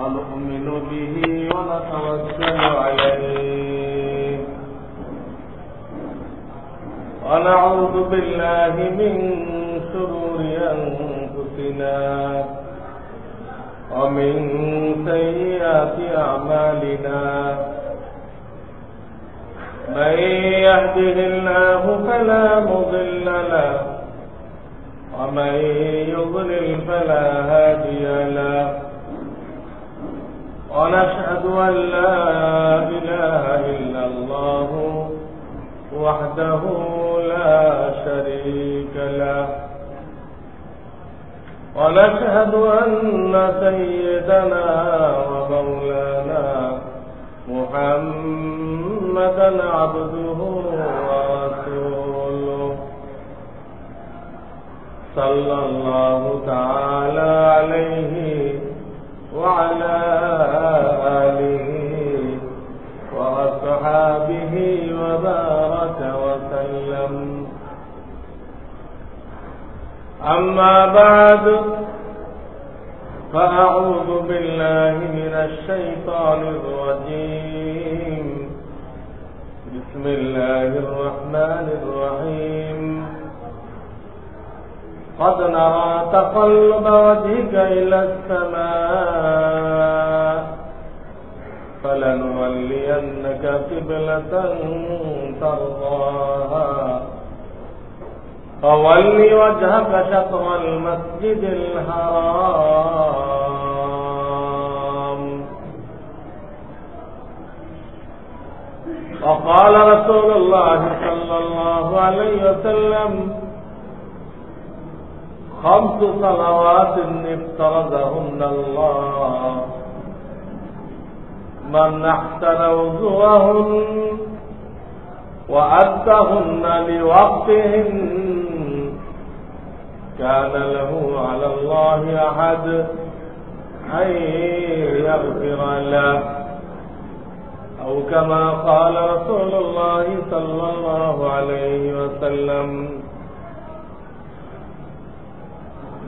ونؤمن به ونتوكل عليه ونعوذ بالله من شرور أنفسنا ومن سيئات أعمالنا من يهده الله فلا مضل له ومن يضلل فلا هادي له ونشهد أن لا إله إلا الله وحده لا شريك له ونشهد أن سيدنا ومولانا محمدا عبده ورسوله صلى الله تعالى عليه وعلى آله وأصحابه وبارك وسلم. أما بعد فأعوذ بالله من الشيطان الرجيم. بسم الله الرحمن الرحيم. قد نرى تقلب وجهك إلى السماء فلنولينك قبلة ترضاها فول وجهك شطر المسجد الحرام. وقال رسول الله صلى الله عليه وسلم: خمس صلوات افترضهن الله من أحسن وضوءهن وأدهن لوقتهن كان له على الله أحد أن يغفر له أو كما قال رسول الله صلى الله عليه وسلم.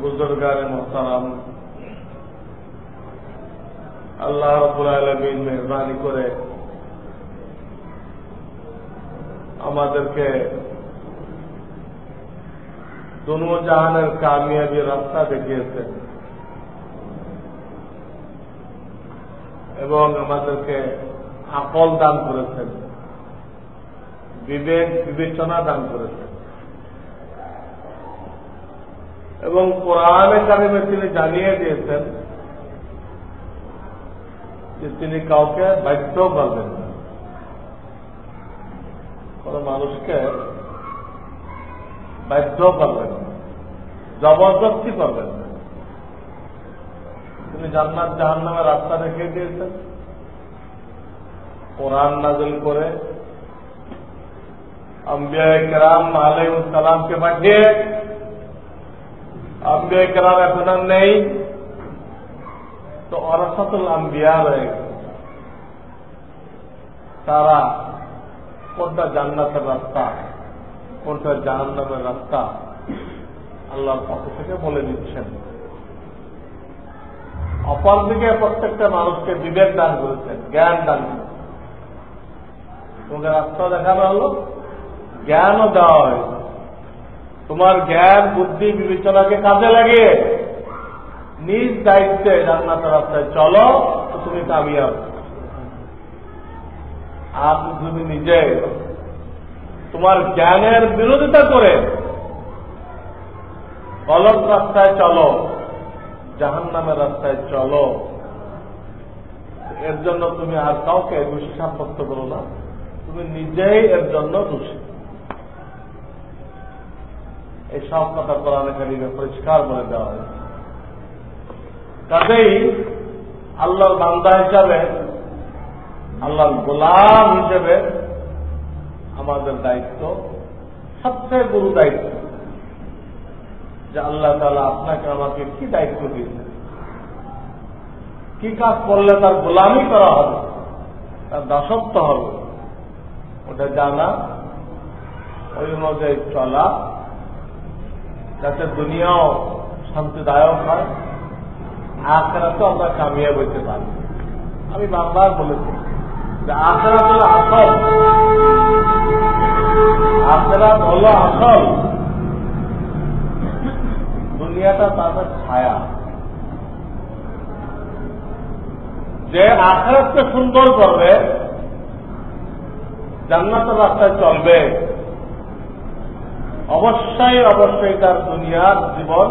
बुजुर्गान मोहतरम, আল্লাহ রাব্বুল আলামিন মেহরবানি করে আমাদেরকে দুনিয়া জাহানের কামিয়াবি রাস্তা দেখিয়েছেন এবং আমাদেরকে আকল দান করেছেন, বিবেক বিবেচনা দান করেছেন এবং কোরআনে কারিমে তিনি জানিয়ে দিয়েছেন যে তিনি কাউকে বাধ্য করবেন না, কোন মানুষকে বাধ্য করবেন না, জবরদস্তি করবেন না। তিনি জান্নাত জাহান্নামের রাস্তা দেখিয়ে দিয়েছেন কোরআন নাযিল করে, আম্বিয়া কেরাম আলাইহিস সালামকে পাঠিয়ে। আম্বিয়া কেরাম এখন আর নেই, তো ওরাসাতুল আম্বিয়া রয়ে গেছে। তারা কোনটা জান্নাতের রাস্তা কোনটা জাহান্নামের রাস্তা আল্লাহর পক্ষ থেকে বলে দিচ্ছেন। অপরদিকে প্রত্যেকটা মানুষকে বিবেক দান করেছেন, জ্ঞান দান করেছেন। তোমাকে রাস্তা দেখানো হলো, জ্ঞানও দেওয়া হয়েছে। তোমার জ্ঞান বুদ্ধি বিবেচনাকে কাজে লাগিয়ে নিজ দায়িত্বে জান্নাতের রাস্তায় চলো, তো তুমি কামিয়াব। আর তুমি নিজে তোমার জ্ঞানের বিরোধিতা করে গলত রাস্তায় চলো, জাহান্নামের রাস্তায় চলো, এর জন্য তুমি আর কাউকে দোষী সাব্যস্ত করো না, তুমি নিজেই এর জন্য দোষী। এই সব কথা কোরআনে কারিমে পরিষ্কার বলে দেওয়া হয়েছে। কাজেই আল্লাহর বান্দা হিসাবে, আল্লাহর গোলাম হিসেবে আমাদের দায়িত্ব, সবচেয়ে বড় দায়িত্ব যে আল্লাহ তাআলা আপনাকে আমাকে কি দায়িত্ব দিয়েছেন, কি কাজ করলে তার গোলামি করা হবে, তার দাসত্ব হবে, ওটা জানা, ওই অনুযায়ী চলা, যাতে দুনিয়াও শান্তিদায়ক হয়, আখিরাতে আমরা কামিয়াব হইতে পারি। আমি বারবার বলেছি যে আখিরাত হলো আসল, আখিরাত হলো আসল, দুনিয়াটা তাদের ছায়া। যে আখিরাতকে সুন্দর করবে, জান্নাতের রাস্তায় চলবে, অবশ্যই অবশ্যই তার দুনিয়ার জীবন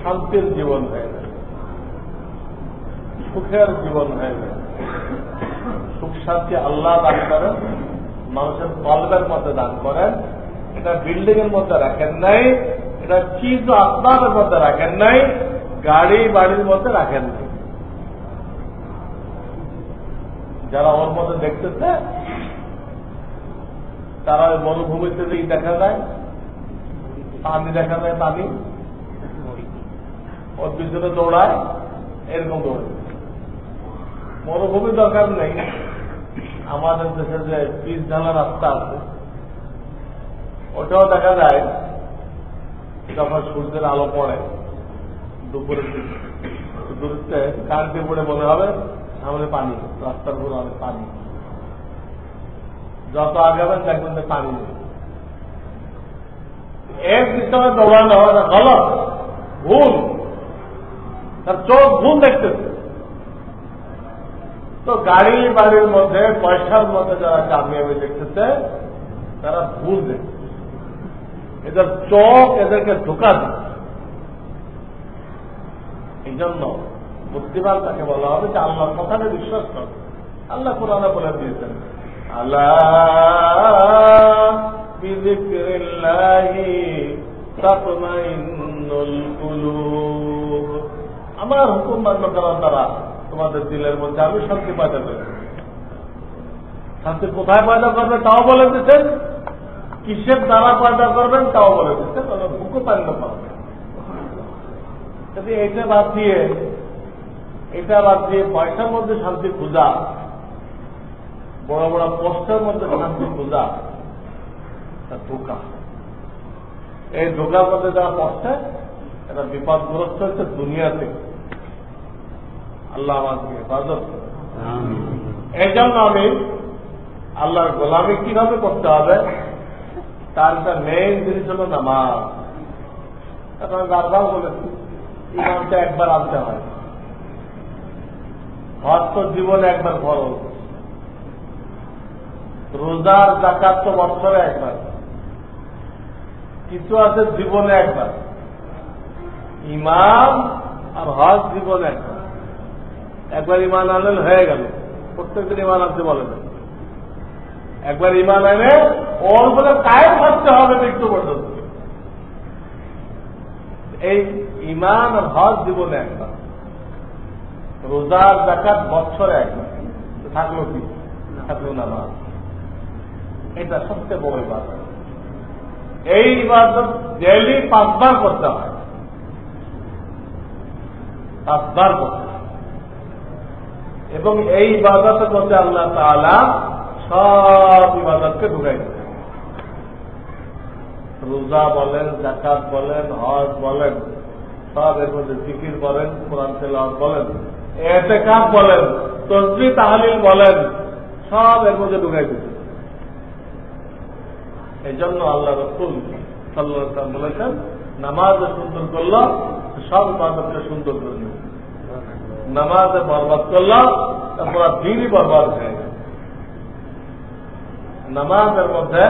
শান্তির জীবন হয়ে যাবে, সুখের জীবন হয়ে যাবে। সুখ শান্তি আল্লাহ দান করেন, মানুষের কলবের মধ্যে দান করেন। এটা বিল্ডিং এর মধ্যে রাখেন নাই, এটা চিজ ও আসবাবের মধ্যে রাখেন নাই, গাড়ি বাড়ির মধ্যে রাখেন নাই। যারা ওর মধ্যে দেখতেছে তারা ওই মরুভূমিতে যেই দেখা যায়, পানি দেখা যায়, পানি ওর পিছনে দৌড়ায়, এরকম দৌড়ে। মরুভূমি দরকার নেই। আমাদের দেশে যে পিচ ঢালা রাস্তা আছে, ওটাও দেখা যায় যখন সূর্যের আলো পড়ে দুপুরের দিকে, দূরত্বে কার্পে পড়ে মনে হবে সামনে পানি, রাস্তার উপর অনেক পানি। যত আগাবেন দেখবেন যে পানি নেই। এর পিছনে দৌড়ানো গলত, ভুল, তার চোখ ভুল দেখতেছে। তো গাড়ি বাড়ির মধ্যে পয়সার মধ্যে যারা কামিয়াবি দেখতেছে তারা ভুল দেখছে, এদের চোখ এদেরকে ধোঁকা দিচ্ছে। এই জন্য বুদ্ধিমান তাকে বলা হবে যে আল্লাহর কথাটা বিশ্বাস করে। আল্লাহ কোরআনে বলে দিয়েছেন, আল্লাহ বিযিকরিল্লাহি তাতমাইন্নুল কুলুব। আমার হুকুম মান্য করার দ্বারা তোমাদের দিলের মধ্যে আমি শান্তি পয়দা করি। শান্তি কোথায় পয়দা করবে তাও বলে দিচ্ছেন, কিসের দ্বারা পয়দা করবেন তাও বলে দিচ্ছেন, হুকুম মান্য করবেন। যদি এটা বাদ দিয়ে পয়সার মধ্যে শান্তি খোঁজা, বড় বড় পোস্টের মধ্যে শান্তি খোঁজা, তা ধোকা। এই ধোকার মধ্যে যারা পড়ছে এটা বিপদগ্রস্ত হচ্ছে দুনিয়া থেকে। আল্লাহ আমাকে হেফাজত করে। এই জন্য আমি আল্লাহর গোলামি কিভাবে করতে হবে তার একটা মেইন জিনিস হল নামাজ। এখন বারবার বলেছি, ইমানটা একবার আনতে হয়। হজ তো জীবনে একবার ফরজ, রোজার যাকাত তো বছরে একবার, কিছু আছে জীবনে একবার। ইমান আর হজ জীবনে একবার। একবার ইমান আনলেন হয়ে গেল, প্রত্যেকদিন ইমান আনতে বলে না। একবার ইমান এনে ওর বলে কায়েম থাকতে হবে মৃত্যু পর্যন্ত। এই ইমান আর হজ জীবনে একবার, রোজার যাকাত বছরে একবার। থাকলো কি? থাকলো নামাজ। এটা সবচেয়ে বড় ইবাদত। এই ইবাদত ডেইলি 5 বার করতে হয়, 5 বার করতে হয়। এবং এই ইবাদতের মধ্যে আল্লাহ তাআলা সব ইবাদতকে ঢুকাই দেন। রোজা বলেন, যাকাত বলেন, হজ বলেন, সব এর মধ্যে জিকির বলেন, কোরআন তেলাওয়াত বলেন, ইতিকাফ বলেন, তাসবিহ তাহলিল বলেন, সব এর মধ্যে ঢুকাই দিয়েছেন। এই জন্য আল্লাহ রাসূল সাল্লাল্লাহু আলাইহি ওয়াসাল্লাম বলেছেন, নামাজে সুন্দর করল সব ইবাদতকে সুন্দর করে দিল, নামাজে বরবাদ করল তারপর দিনই বরবাদ হয়ে গেল। নামাজের মধ্যে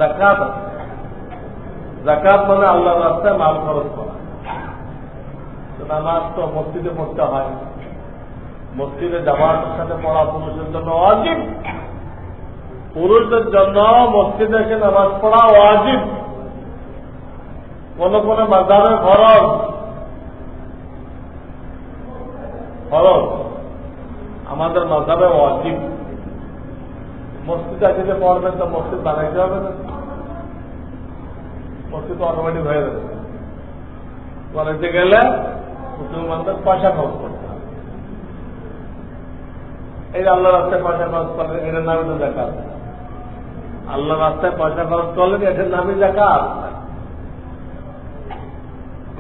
যাকাত, যাকাত মানে আল্লাহর রাস্তায় মাল খরচ করা। নামাজ তো মসজিদে পড়তে হয়, মসজিদে জামাতের সাথে পড়া পুরুষের জন্য ওয়াজিব। পুরুষদের জন্য মসজিদে এসে নামাজ পড়া ওয়াজিব। কোন কোন মাযহাবে ফরজ, ফরজ, আমাদের মাযহাবে ওয়াজিব। মসজিদে আসলে পড়বেন তো মসজিদ বানাইতে হবে না, মসজিদ অটোমেটিক হয়ে যাবে। বানাইতে গেলে মুসলমানদের পয়সা খরচ করতে হবে। এই আল্লাহ রাস্তায় পয়সা খরচ করলেন, এটার নামে তো যাকাত। আল্লাহ রাস্তায় পয়সা খরচ করলেন, এটার নামে যাকাত।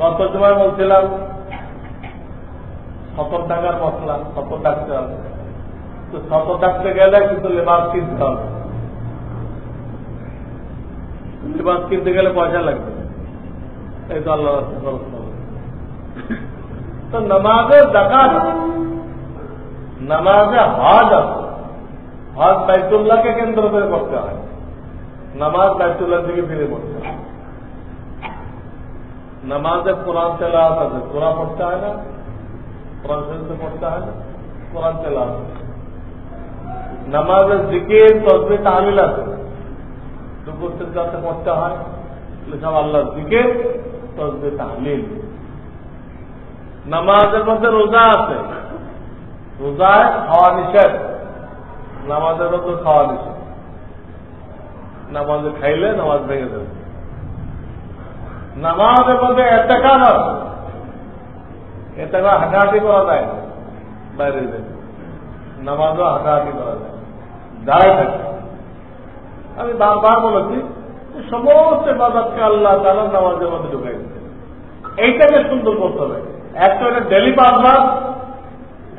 গত সময় বলছিলাম 70 টাকার মশলা 70 ডাকতে হবে, তো 70 ডাকতে গেলে কিন্তু লেবার কিনতে হবে, লেবার কিনতে গেলে পয়সা লাগবে, এই তো আল্লাহ খরচ হবে। তো নামাজে যাকাত, নামাজে হজ আছে, হজ বাইতুল্লাহকে কেন্দ্র করে করতে হয়, নামাজ বাইতুল্লাহ থেকে ফিরে পড়তে হয়। নামাজে কোরআন তেলাওয়াত আছে, কোরআন পড়তে হয় না, কোরআন শরীফ পড়তে হয় না, কোরআন তেলাওয়াত আছে। নামাজের জিকির তাসবিহ তাহলিল আছে, রুকু সিজদাতে পড়তে হয়, সব আল্লাহর জিকির তাসবিহ তাহলিল। নামাজের মধ্যে রোজা আছে, রোজায় খাওয়া নিষেধ, নামাজের মধ্যে খাওয়া নিষেধ, নামাজে খাইলে নামাজ ভেঙে যাবে। নামাজের মধ্যে এতেকাফ আছে, এতেকাফ হাঁটাহাঁটি করা যায় না, বাইরে যায়, নামাজও হাঁটাহাঁটি করা যায়, দাঁড়ায় থাকে। আমি বারবার বলেছি সমস্ত ইবাদতকে আল্লাহ তাআলা নামাজের মধ্যে ঢুকাই দিচ্ছে, এইটাকে সুন্দর করতে হবে। একটা এটা ডেলি 5 বার,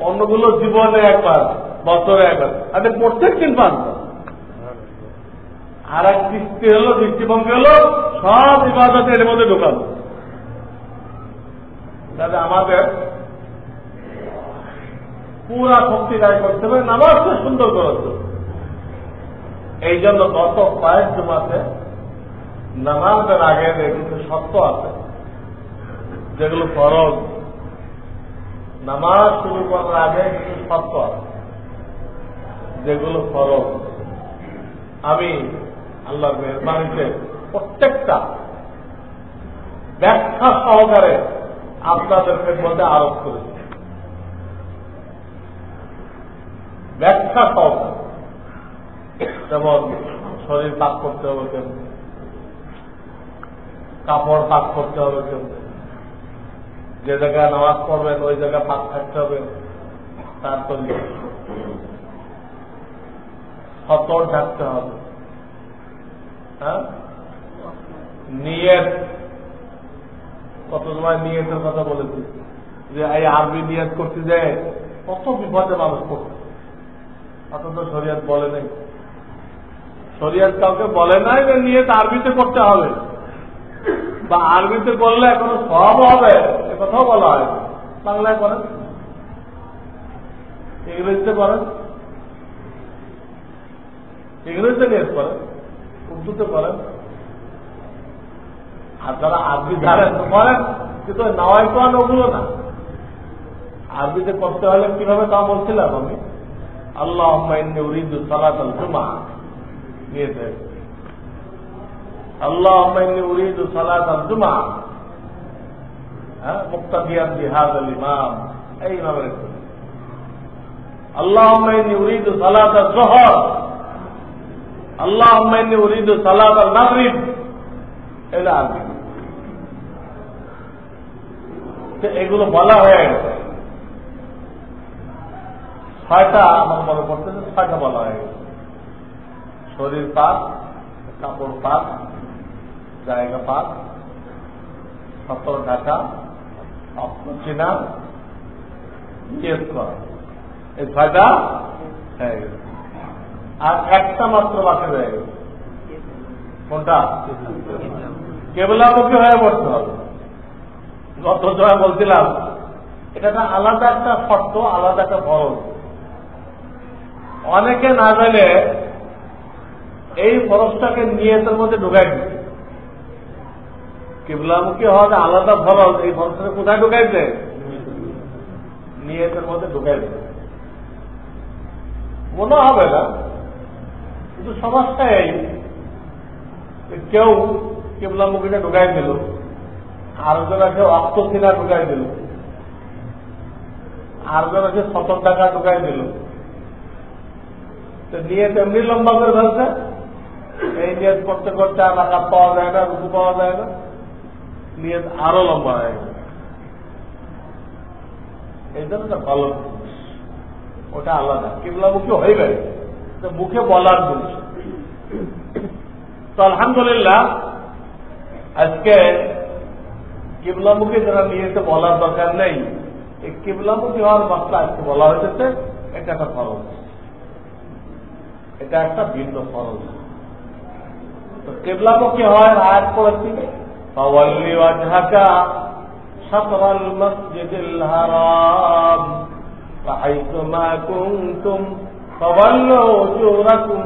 অন্যগুলো জীবনে 1 বার, বছরে 1 বার, তাদের প্রত্যেক দিন 5 বার। আর এক দৃষ্টিভঙ্গি হলো সব ইবাদত এর মধ্যে ঢোকানো, যাতে আমাদের পুরা শক্তি দায় করতে হবে, নামাজকে সুন্দর করাতে। এই জন্য গত কয়েক জুমাতে নামাজের আগে কিছু শর্ত আছে যেগুলো ফরজ, নামাজ শুরু করার আগে কিছু শর্ত আছে যেগুলো ফরজ। আমি আল্লাহর মেহরবানিতে প্রত্যেকটা ব্যাখ্যা সহকারে আপনাদেরকে মধ্যে আরোপ করেছি, ব্যাখ্যা সহকারে। যেমন শরীর পাক করতে হবে কেন, কাপড় পাক করতে হবে কেন, যে জায়গায় নামাজ পড়বেন ওই জায়গায় পাক থাকতে হবে, তারপর সতর থাকতে হবে, হ্যাঁ, নিয়ত, কত সময় নিয়তের কথা বলেছি যে এই আরবি নিয়ত করতে যায় কত বিপদে মানুষ করছে, অথচ শরিয়ত বলে নাই, শরিয়ত কাউকে বলে নাই যে নিয়ত আরবিতে করতে হবে, বা আরবিতে করলে এখনো সব হবে এ কথাও বলা হয়। বাংলায় করেন, ইংরেজিতে করেন, ইংরেজিতে নিয়ত করেন, উর্দুতে করেন, আর যারা আরবি জানেন তো করেন, কিন্তু নাওয়াই তো ওগুলো না। আরবিতে করতে হলে কিভাবে তা বলছিলাম আমি, আল্লাহুম্মা ইন্নী উরিদু সালাতাল জুমআহ নিয়েছে, আল্লাহুম্মা ইন্নী উরিদু সালাতাল জুমআহ, হ্যাঁ, মুক্তাদিয়ান বিহাযাল ইমাম, এই ইমামের। আল্লাহুম্মা ইন্নী উরিদু সালাতাল যুহর, আল্লাহুম্মা ইন্নী উরিদু সালাতাল মাগরিব, এটা আরবি। এগুলো বলা হয়ে গেছে, 6টা আমার মনে পড়তেছে, 6টা বলা হয়ে গেছে। শরীর পাক, কাপড় পাক, জায়গা পাক, সতর ঢাকা, চিনা, নিয়ত করা, এই 6টা হয়ে গেছে। আর একটা মাত্র বাকি রয়ে গেছে, কোনটা? কেবলামুখী হয়ে পড়তে হবে। গত সময় বলছিলাম এটা আলাদা একটা শর্ত, আলাদা একটা ফরজ। অনেকে না জানে এই ফরজটাকে নিয়তের মধ্যে ঢুকাই দিচ্ছে। কিবলামুখী হওয়া আলাদা ফরজ, এই ফরজটাকে কোথায় ঢুকাইছে? নিয়তের মধ্যে ঢুকাই দিচ্ছে। মনে হবে না, কিন্তু সমস্যা এই, কেউ কিবলামুখীটা ঢুকাই দিল, আরেকজনা কেউ অক্তসিনা ঢুকাই দিল, আরেকজনা কেউ 70 টাকা ঢুকাই দিল। তো নিয়ত এমনি লম্বা করে ফেলছে, এই নিয়ত করতে করতে আর রাকাত পাওয়া যায় না, রুকু পাওয়া যায় না, নিয়ত আরো লম্বা হয়ে গেল। এই জন্য ভালো, ওটা আলাদা, কিবলামুখী হইবে, মুখে বলার জিনিস। তো আলহামদুলিল্লাহ আজকে কিবলামুখী যারা নিয়েছে বলার দরকার নেই, এই কিবলামুখী হওয়ার মাসলা আজকে বলা হয়েছে এটা একটা ফরজ, এটা একটা ভিন্ন ফরজ। তো কিবলামুখী হওয়ার আয়াত পড়েছি ফাওয়াল্লি ওয়াজহাকা শাতরাল মাসজিদিল হারাম ফাহাইতু মা কুনতুম ফাওয়াল্লু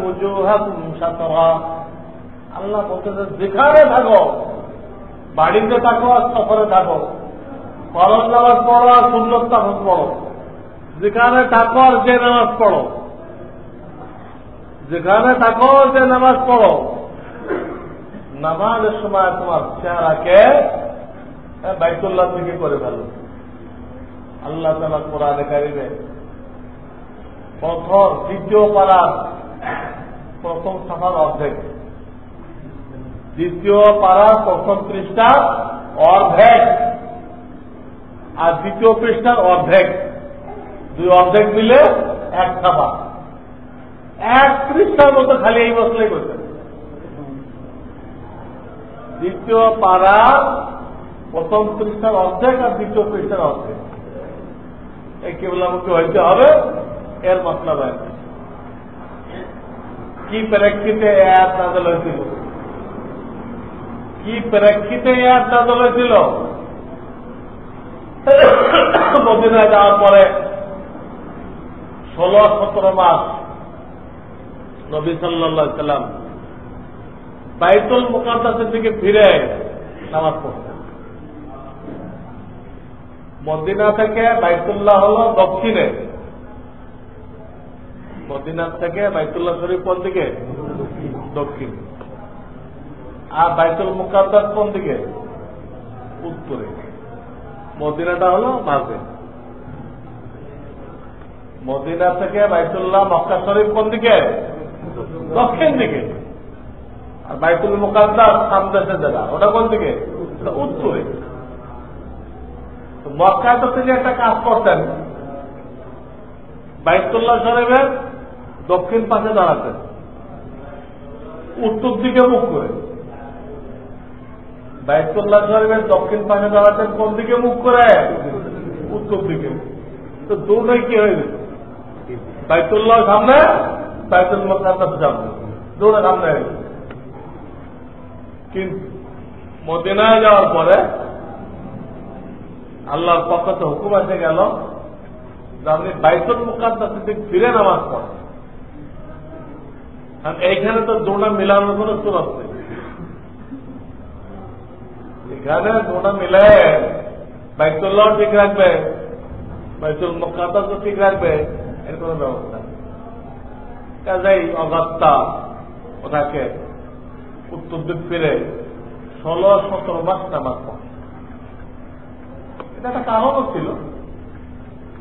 উজুহাকুম শাতরা। আল্লাহ বলতেছে যেখানে থাকো, বাড়িতে থাকো আর সফরে থাকো, ফরজ নামাজ পড়ো আর সুন্নত নামাজ পড়ো, যেখানে থাকো আর যে নামাজ পড়ো, যেখানে থাকো যে নামাজ পড়ো, নামাজের সময় তোমার চেহারাকে বাইতুল্লাহ দিকে করে ফেলো। আল্লাহ তাআলা কোরআনে কারিমে প্রথম দ্বিতীয় পারার প্রথম সাফার অর্ধেক, দ্বিতীয় পারার প্রথম পৃষ্ঠা অর্ধেক আর দ্বিতীয় পৃষ্ঠার অর্ধেক, দুই অর্ধেক মিলে এক সাফা, এক পৃষ্ঠার মতো খালি এই মশলাই করতে। দ্বিতীয় পারার প্রথম পৃষ্ঠার অর্ধেক আর দ্বিতীয় পৃষ্ঠার অর্ধেক, এই কিবলামুখী হইতে হবে, এর মশলা বাইরে। কি প্রেক্ষিতে আয়াত নাযিল হয়েছিল? কি প্রেক্ষিতে আয়াত নাযিল হয়েছিল? মদিনায় যাওয়ার পরে 16-17 মাস নবী সাল্লাল্লাহু আলাইহি সাল্লাম বাইতুল মুকাদ্দাসের দিকে ফিরে নামাজ পড়তেন। মদিনা থেকে বাইতুল্লাহ হলো দক্ষিণে, মদিনা থেকে বাইতুল্লাহ শরীফ কোন দিকে? দক্ষিণ। আর বাইতুল মুকাদ্দাস কোন দিকে? উত্তরে। মদিনাটা হলো মাঝে। মদিনা থেকে বাইতুল্লাহ মক্কা শরীফ কোন দিকে? দক্ষিণ দিকে। আর বাইতুল মুকাদ্দাস সামদেশের জায়গা, ওটা কোন দিকে? উত্তরে। মক্কায় তো তিনি একটা কাজ করতেন, বাইতুল্লাহ শরীফের দক্ষিণ পাশে দাঁড়াতেন, উত্তর দিকে মুখ করে। বাইতুল্লাহ শরীফের দক্ষিণ পাশে দাঁড়াতেন কোন দিকে মুখ করে? উত্তর দিকে। তো দুটোই কি হয়ে গেছে? বাইতুল্লাহ সামনে, বাইতুল মুকাদ্দাস সামনে, দুটো সামনে হয়ে গেছে। কিন্তু মদিনায় যাওয়ার পরে আল্লাহর পক্ষ থেকে হুকুম এসে গেল যে আপনি বাইতুল মুকাদ্দাসের দিকে ফিরে নামাজ পড়েন। কারণ এইখানে তো দুটা মিলানোর কোন সুরত নেই, এখানে দুটা মিলে বাইতুল্লাহ ঠিক রাখবে, বাইতুল মুকাদ্দাসও ঠিক রাখবে, এর কোন ব্যবস্থা নেই। কাজেই অগত্যা ওনাকে উত্তর দিক ফিরে 16-17 মাস নামাজ পড়ে। এটা একটা কারণও ছিল,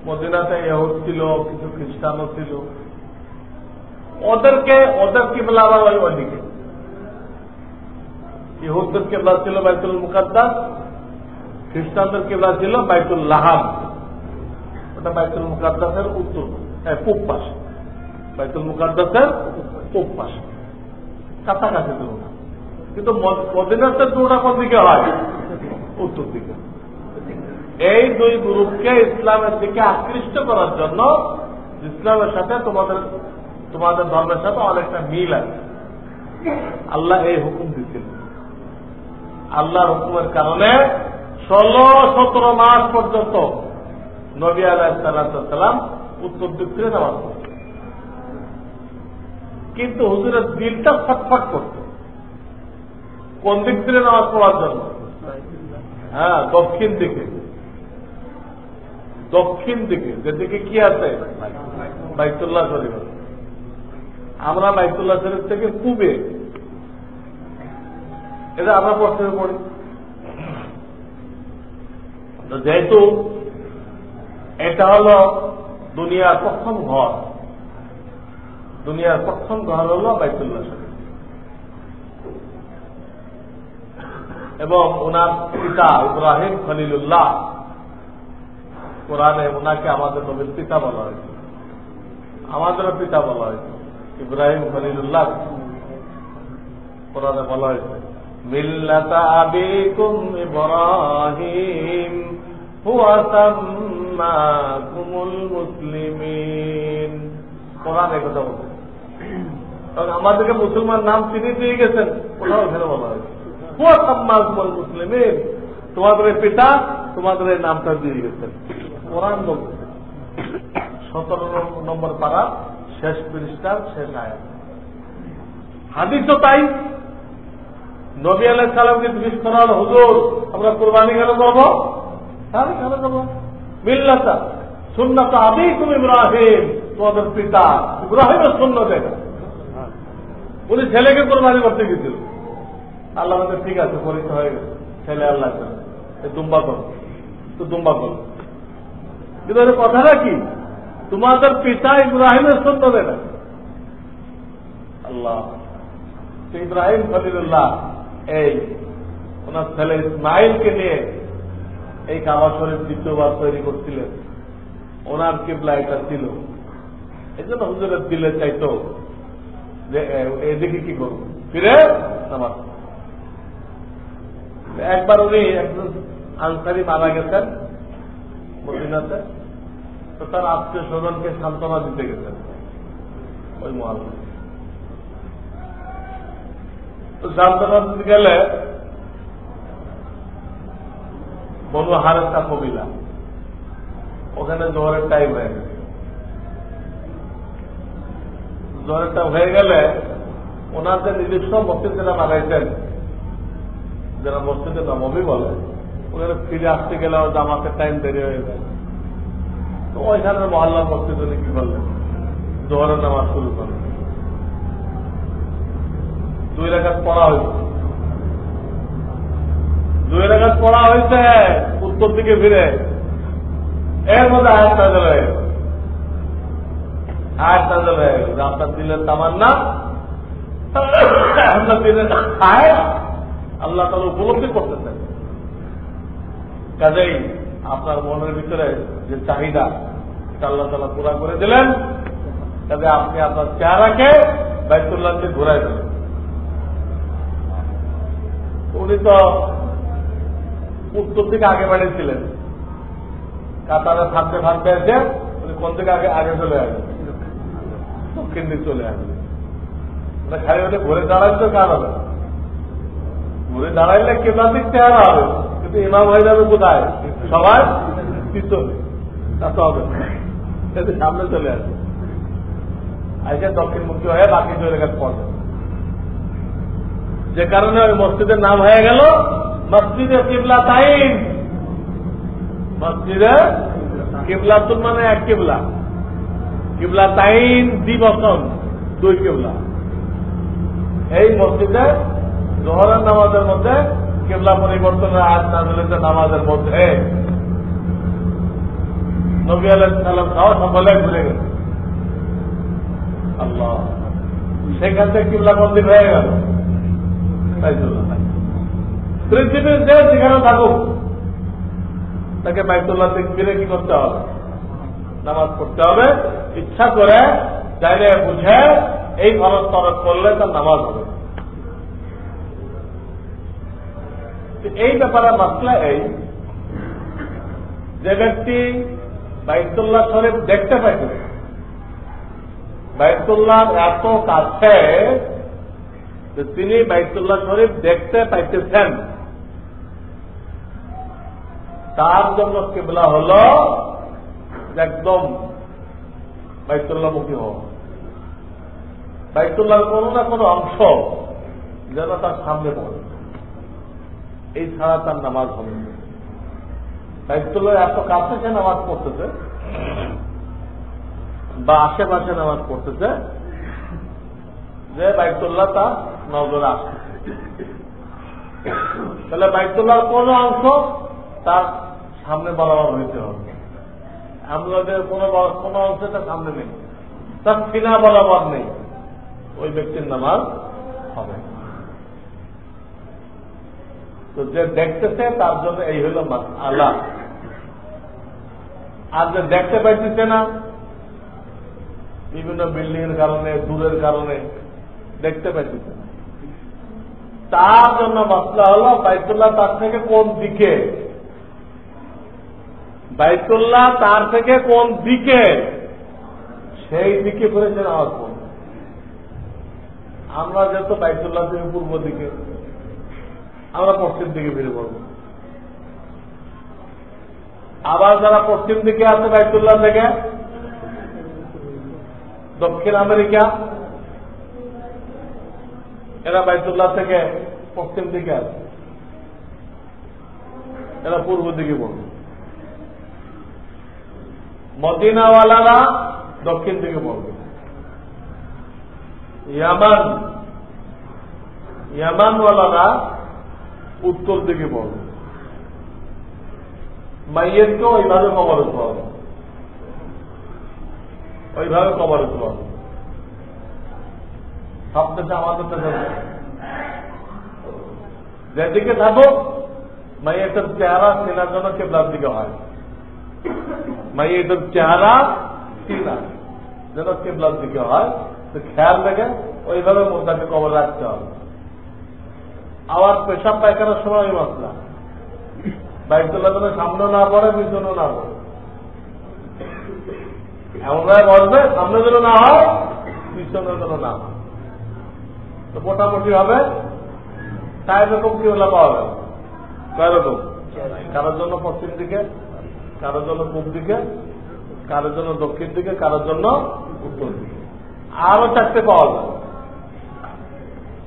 মদিনাতে ইহুদ ছিল, কিছু খ্রিস্টানও ছিল, ওদের কিবলা আবার ওইদিকে। ইহুদদের কিবলা ছিল বাইতুল মুকাদ্দাস, খ্রিস্টানদের কিবলা ছিল বাইতুল লাহাম, ওটা বাইতুল মুকাদ্দাসের উত্তর পূব পাশে, বাইতুল মুকাদ্দাসের পূব পাশে, কাছাকাছি ছিল না। কিন্তু মদিনাতে দুটা কোন দিকে হয়? উত্তর দিকে। এই দুই গ্রুপকে ইসলামের দিকে আকৃষ্ট করার জন্য ইসলামের সাথে তোমাদের ধর্মের সাথে অনেকটা মিল আছে, আল্লাহ এই হুকুম দিচ্ছিলেন। আল্লাহর হুকুমের কারণে 16-17 মাস পর্যন্ত নবী আলাইহিস সালাম উত্তর দিক থেকে নামাজ পড়তেন। কিন্তু হুজুরের দিলটা ফটফট করত কোন দিক থেকে নামাজ পড়ার জন্য? হ্যাঁ, দক্ষিণ দিকে। দক্ষিণ দিকে যেদিকে কি আছে? বাইতুল্লাহ শরীফ। আমরা বাইতুল্লাহ শরীফ থেকে পূবে, এটা আমরা পশ্চিমে পড়ি। যেহেতু এটা হল দুনিয়ার প্রথম ঘর, দুনিয়ার প্রথম ঘর হল বাইতুল্লাহ শরীফ, এবং ওনার পিতা ইব্রাহিম খলিলুল্লাহ, কোরআনে ওনাকে আমাদের নবীর পিতা বলা হয়েছে, আমাদেরও পিতা বলা হয়েছে। ইব্রাহিম খলিলুল্লাহ কোরআনে বলা হয়েছে মিল্লাতা আবিকুম ইব্রাহিম হুয়া সাম্মাকুমুল মুসলিমিন। কোরআন এই কথা বলছে, কারণ আমাদেরকে মুসলমান নাম চিনি দিয়ে গেছেন, ওনাও এখানে বলা হয়েছে হুয়া সাম্মাকুমুল মুসলিমিন, তোমাদের পিতা তোমাদের এই নামটা দিয়ে গেছেন। কোরআন বলছে 17 নম্বর পারা শেষ পৃষ্ঠার শেষ আয়াত। হাদিসও তাই। নবী আলাইহিস সালামকে জিজ্ঞেস করা হলো, হুজুর আমরা কুরবানি কেন করবো? তাহলে কেন করবো? মিল্লাতা সুন্নাত আবিকুম ইব্রাহিম, তোমাদের পিতা ইব্রাহিমের সুন্নাত এটা। উনি ছেলেকে কুরবানি করতে গেছিল, আল্লাহ বলতে ঠিক আছে পরীক্ষা হয়ে গেছে, ছেলে আল্লাহ দুম্বা করো, তো দুম্বা করো। কিন্তু ওর কথাটা কি? তোমাদের পিতা ইব্রাহিমের সুন্নাত এটা। আল্লাহ ইব্রাহিম খলিলুল্লাহ এই ওনার ছেলে ইসমাইলকে নিয়ে এই কাবা শরীফ দ্বিতীয়বার তৈরি করছিলেন, ওনার কিবলা এটা ছিল। এই জন্য হুজুরের দিলে চাইতো যে এদিকে কি করবো, ফিরে নামাজ। একবার উনি একজন আনসারি মারা গেছেন মদিনাতে, তো তার আত্মীয় স্বজনকে সান্ত্বনা দিতে গেছেন ওই মহল্লা। তো সান্ত্বনা দিতে গেলে বনু হারেসা কবিলা, ওখানে জোহরের টাইম হয়ে গেছে। জোহরের টাইম হয়ে গেলে ওনাদের নিজস্ব মসজিদ যেটা বানাইছেন, যারা মসজিদে নববী বলে, ওখানে ফিরে আসতে গেলে জামাতের টাইম দেরি হয়ে যায়। তো ওইখানে মহল্লার মসজিদ উনি কি করলেন, জোহরের নামাজ শুরু করলেন। 2 রাকাত পড়া হয়েছে, 2 রাকাত পড়া হয়েছে, উত্তর দিকে ফিরে এর মধ্যে আয়াত নাযিল হয়ে গেল। আয়াত নাযিল হয়ে গেল যে আপনার দিলের তামান্না, আপনার দিলের আয়াত আল্লাহ তাআলা উপলব্ধি করতেছেন। কাজেই আপনার মনের ভিতরে যে চাহিদা এটা আল্লাহ তাআলা পুরা করে দিলেন। কাজে আপনি আপনার চেহারাকে বাইতুল্লাহকে ঘুরাই দিলেন। উনি তো উত্তর দিকে আগে বাড়িয়েছিলেন, কাতারে থাকতে থাকতে এসে উনি কোন দিকে আগে চলে আসবেন, দক্ষিণ দিকে চলে আসবেন। খালি ওটা ঘুরে দাঁড়াইতে কার হবে? ঘুরে দাঁড়াইলে কেবলার দিক চেহারা হবে, কিন্তু ইমাম হয়ে যাবে কোথায়? সবাই পিছনে, তা তো হবে সামনে চলে আসবে, আইসে দক্ষিণমুখী হয়ে বাকি 2 রাকাত পড়বে। যে কারণে ওই মসজিদের নাম হয়ে গেল মসজিদে কিবলাতাইন। মসজিদে কিবলাতুন মানে এক কিবলা, কিবলাতাইন দ্বিবচন, 2 কিবলা। এই মসজিদে জোহরের নামাজের মধ্যে কিবলা পরিবর্তনের আয়াত নাযিল হয়েছে। নামাজের মধ্যে নবী আলাইহিস সালাম সহ সকলে ঘুরে গেল। আল্লাহ, সেখান থেকে কিবলা মন্দির হয়ে গেল বাইতুল্লাহ। পৃথিবীর যে যেখানে থাকুক তাকে বাইতুল্লাহ থেকে ফিরে কি করতে হবে? নামাজ পড়তে হবে। ইচ্ছা করে চাইলে বুঝে এই ফরজ তরক করলে তার নামাজ হবে। এই ব্যাপারে মাসলা এই, যে ব্যক্তি বাইতুল্লাহ শরীফ দেখতে পাইছে, বাইতুল্লাহ এত কাছে যে তিনি বাইতুল্লাহ শরীফ দেখতে পাইতেছেন, তার জন্য কিবলা হল একদম বাইতুল্লাহমুখী হওয়া। বাইতুল্লাহর কোন না কোনো অংশ যেন তার সামনে পড়ে, এই ছাড়া তার নামাজ হবে না। বাইতুল্লাহ এত কাছে সে নামাজ পড়তেছে বা আশেপাশে নামাজ পড়তেছে যে বাইতুল্লাহ তার নজরে আসতেছে। তাহলে বাইতুল্লাহর কোন অংশ তার সামনে বরাবর হইতে হবে। আমাদের কোন অংশ তার সামনে নেই, তার সিনা বরাবর নেই, ওই ব্যক্তির নামাজ হবে। তো যে দেখতেছে তার জন্য এই হল মাসআলা। আর যে দেখতে পাইতেছে না, বিভিন্ন বিল্ডিং এর কারণে, দূরের কারণে দেখতে পাইতেছে না, তার জন্য মাসলা হল বাইতুল্লাহ তার থেকে কোন দিকে। বাইতুল্লাহ তার থেকে কোন দিকে, সেই দিকে করেছে নামাজ পড়বে। আমরা যেহেতু বাইতুল্লাহ থেকে পূর্ব দিকে, আমরা পশ্চিম দিকে ফিরে পড়ব। আবার যারা পশ্চিম দিকে আছে বাইতুল্লাহ থেকে, দক্ষিণ আমেরিকা, এরা বাইতুল্লাহ থেকে পশ্চিম দিকে আছে, এরা পূর্ব দিকে পড়বে। মদিনাওয়ালারা দক্ষিণ দিকে পড়বে। ইয়ামানওয়ালারা উত্তর দিকে পড়বে। মাইয়েরকেও ওইভাবে কবর উঠতে হবে, ওইভাবে কবর উঠতে হবে। সবথেকে আমাদের যেদিকে থাকো মাইয়েটার চেহারা চেনার জন্য কেবলার দিকে হয়। মাইয়েটার চেহারা চেনা যেন কেবলার দিকে হয়, তো খেয়াল রেখে ওইভাবে মোদ্দাকে কবর রাখতে হবে। আবার পেশাব পায়খানার সময় ওই মশলা বাইতুল্লাহ যেন সামনে না পড়ে, পিছনে না পড়ে, এমনভাবে বসবে সামনে যেন না হয়, পিছনে যেন না হয়। তো মোটামুটি হবে 4 রকম কিবলা পাওয়া যাবে। কয় রকম? কারোর জন্য পশ্চিম দিকে, কারোর জন্য পূব দিকে, কারোর জন্য দক্ষিণ দিকে, কারোর জন্য উত্তর দিকে। আরো 4টে পাওয়া যাবে।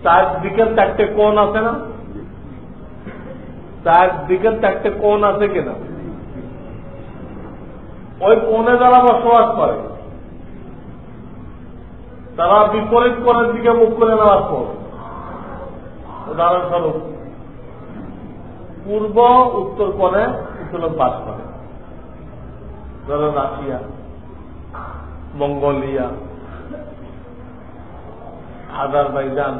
4 দিকের 4টে কোণ আছে না? 4 দিকের 4টে কোণ আছে কিনা? ওই কোণে যারা বসবাস করে তারা বিপরীত কোণের দিকে মুখ করে নামাজ পড়ে। উদাহরণস্বরূপ পূর্ব উত্তর কোণে কিছু লোক বাস করে, ধরো Russia, Mongolia, Azerbaijan,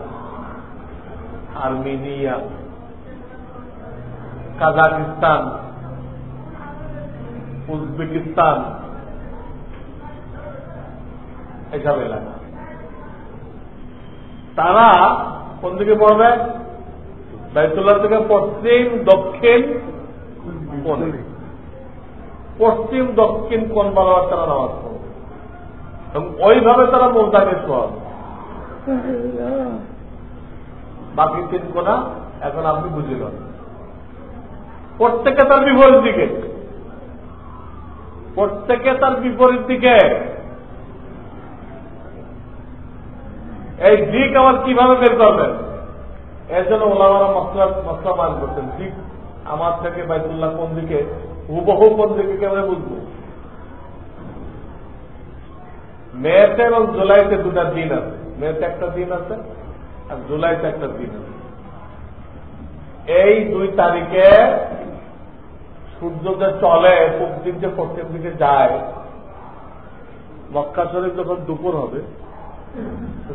Armenia, Kazakhstan, Uzbekistan, এসব এলাকা। তারা কোন দিকে পড়বে? বাইতুল্লাহ থেকে পশ্চিম দক্ষিণ কোণে। পশ্চিম দক্ষিণ কোণ বরাবর তারা নামাজ পড়বে এবং ওইভাবে তারা মোদ্দাকে শোয়াবে। বাকি 3 কোণা এখন আপনি বুঝে নেন। প্রত্যেকে তার বিপরীত দিকে, প্রত্যেকে তার বিপরীত দিকে। এই দিক আবার কিভাবে বের করবেন? এর জন্য ওলামারা মশলা মান করতেন। ঠিক আমার থেকে বাইতুল্লাহ কোন দিকে, হুবহু কোন দিকে কেমন বুঝবো? মেতে এবং জুলাইতে 2টা দিন আছে। মেতে একটা দিন আছে আর জুলাইতে একটা দিন আছে। এই 2 তারিখে সূর্য যে চলে পূব দিক যে পশ্চিম দিকে যায়, মক্কা শরীফ যখন দুপুর হবে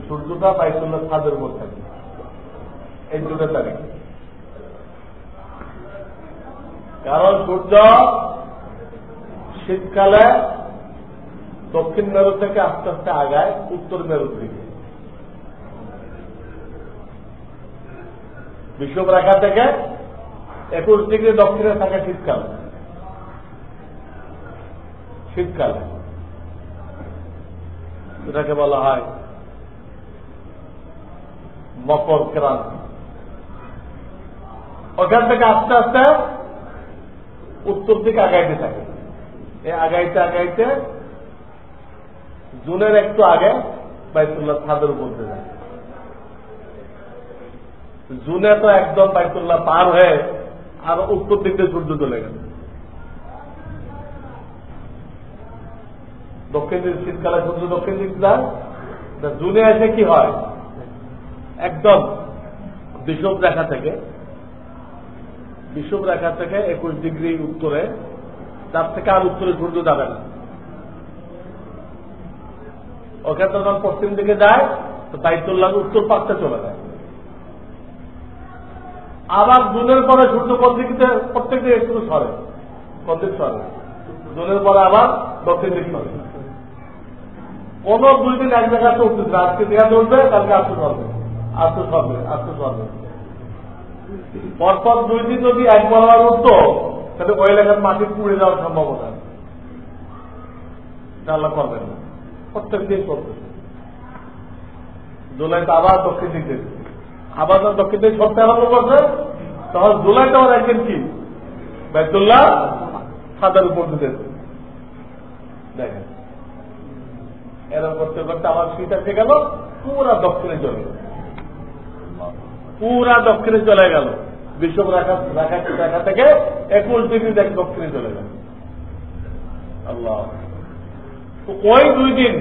সূর্যটা বাইতুল্লাহ ছাদের উপর থাকে। এই 2 তারিখ, কারণ সূর্য শীতকালে দক্ষিণ মেরু থেকে আস্তে আস্তে আগায় উত্তর মেরুর দিকে। বিষুবরেখা থেকে 21 ডিগ্রি দক্ষিণে থাকে শীতকালে। শীতকালে এটাকে বলা হয় মকর ক্রান্তি। ওখান থেকে আস্তে আস্তে উত্তর দিকে আগাইতে থাকে। এই আগাইতে আগাইতে জুনের একটু আগে বাইতুল্লাহ ছাদের উপর দিয়ে যায়। জুনে তো একদম বাইতুল্লাহ পার হয়ে আর উত্তর দিক দিয়ে সূর্য চলে গেল। দক্ষিণ দিক শীতকালে সূর্য দক্ষিণ দিক যায়, জুনে এসে কি হয়, একদম বিষুব রেখা থেকে 21 ডিগ্রি উত্তরে, তার থেকে আর উত্তরে সূর্য যাবে না। ওখানে যখন পশ্চিম দিকে যায় তো বাইতুল্লাহ উত্তর পাশে চলে যায়। আবার জুনের পরে সূর্য কোন দিকে, প্রত্যেক দিকে একটু সরে, কোন দিক সরে, জুনের পরে আবার দক্ষিণ দিক সরে। কোন 2 দিন এক জায়গাতে উঠতেছে, আজকে দেখাতে উঠবে, কালকে আসতে সরবে, আসতে সরবে, আসতে সরবে। পরপর 2 দিন যদি এক বরাবর উঠতো তাহলে ওই এলাকার মাটি পুড়ে যাওয়ার সম্ভাবনা। এটা আল্লাহ করবেন না, প্রত্যেক দিন করবেন। জুলাইতে আবার দক্ষিণ দিকে, আবার দক্ষিণ দিকে সপ্তাহে আরম্ভ করছে, তখন জুলাইতে আবার একদিন কি বাইতুল্লাহ ছাদের উপর দিতে দেখেন। এরকম করতে করতে আবার শীত এসে গেল, পুরা দক্ষিণে চলে গেল, পুরা দক্ষিণে চলে গেল। বিষুব রেখা থেকে 21 ডিগ্রি দক্ষিণে চলে গেল। আল্লাহ, ওই 2 দিন